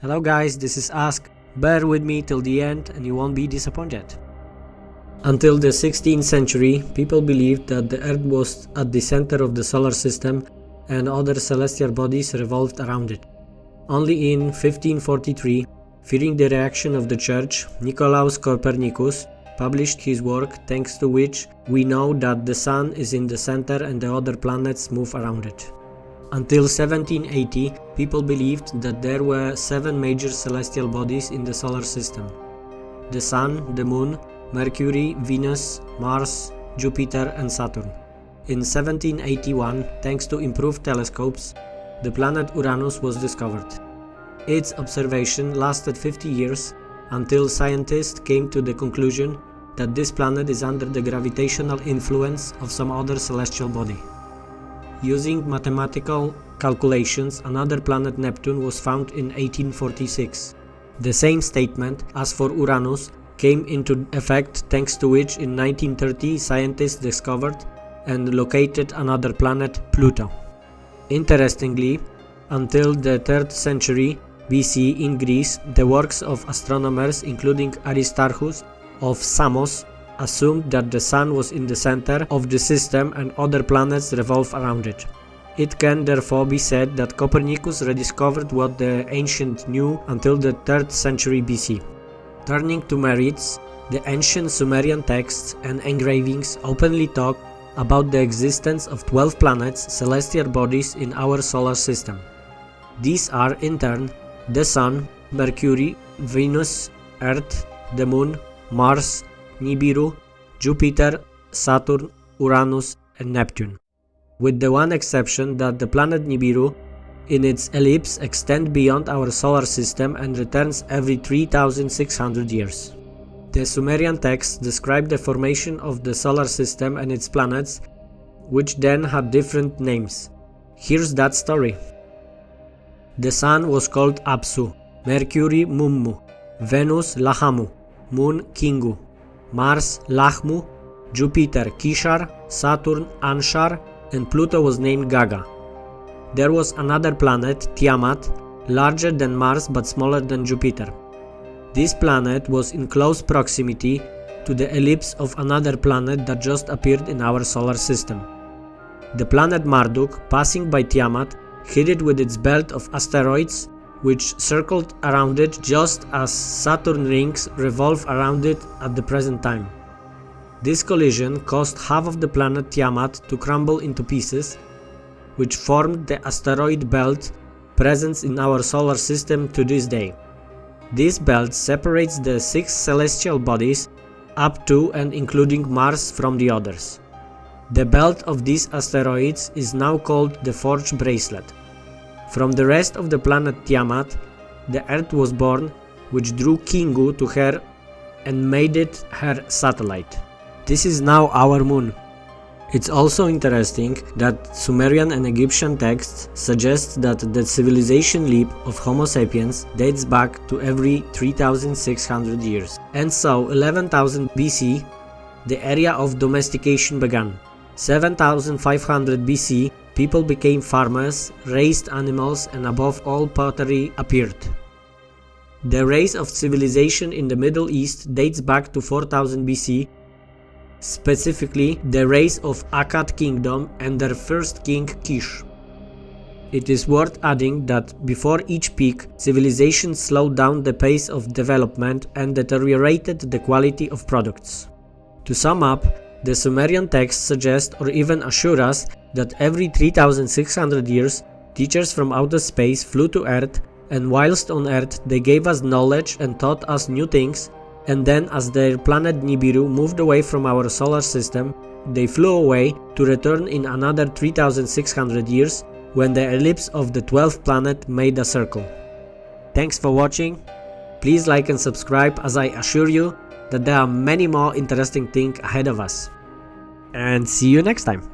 Hello guys, this is Ask. Bear with me till the end and you won't be disappointed. Until the 16th century, people believed that the Earth was at the center of the solar system and other celestial bodies revolved around it. Only in 1543, fearing the reaction of the Church, Nicolaus Copernicus published his work, thanks to which we know that the Sun is in the center and the other planets move around it. Until 1780, people believed that there were 7 major celestial bodies in the solar system: the Sun, the Moon, Mercury, Venus, Mars, Jupiter and Saturn. In 1781, thanks to improved telescopes, the planet Uranus was discovered. Its observation lasted 50 years until scientists came to the conclusion that this planet is under the gravitational influence of some other celestial body. Using mathematical calculations, another planet, Neptune, was found in 1846. The same statement as for Uranus came into effect, thanks to which in 1930 scientists discovered and located another planet, Pluto. Interestingly, until the 3rd century BC in Greece, the works of astronomers including Aristarchus of Samos assumed that the Sun was in the center of the system and other planets revolve around it. It can therefore be said that Copernicus rediscovered what the ancients knew until the 3rd century BC. Turning to merits, the ancient Sumerian texts and engravings openly talk about the existence of 12 planets, celestial bodies in our solar system. These are in turn the Sun, Mercury, Venus, Earth, the Moon, Mars, Nibiru, Jupiter, Saturn, Uranus and Neptune, with the one exception that the planet Nibiru in its ellipse extends beyond our solar system and returns every 3,600 years. The Sumerian texts describe the formation of the solar system and its planets, which then had different names. Here's that story. The Sun was called Apsu, Mercury Mummu, Venus Lahamu, Moon Kingu, Mars Lahmu, Jupiter Kishar, Saturn Anshar, and Pluto was named Gaga. There was another planet, Tiamat, larger than Mars but smaller than Jupiter. This planet was in close proximity to the ellipse of another planet that just appeared in our solar system. The planet Marduk, passing by Tiamat, hit it with its belt of asteroids, which circled around it just as Saturn rings revolve around it at the present time. This collision caused half of the planet Tiamat to crumble into pieces, which formed the asteroid belt present in our solar system to this day. This belt separates the 6 celestial bodies up to and including Mars from the others. The belt of these asteroids is now called the Forge Bracelet. From the rest of the planet Tiamat, the Earth was born, which drew Kingu to her and made it her satellite. This is now our moon. It's also interesting that Sumerian and Egyptian texts suggest that the civilization leap of Homo sapiens dates back to every 3,600 years. And so 11,000 BC, the era of domestication began. 7,500 BC, people became farmers, raised animals, and above all pottery appeared. The rise of civilization in the Middle East dates back to 4000 BC, specifically the rise of Akkad kingdom and their first king Kish. It is worth adding that before each peak, civilization slowed down the pace of development and deteriorated the quality of products. To sum up, the Sumerian texts suggest or even assure us that every 3,600 years, teachers from outer space flew to Earth, and whilst on Earth they gave us knowledge and taught us new things, and then as their planet Nibiru moved away from our solar system, they flew away to return in another 3,600 years when the ellipse of the 12th planet made a circle. Thanks for watching. Please like and subscribe, as I assure you that there are many more interesting things ahead of us. And see you next time.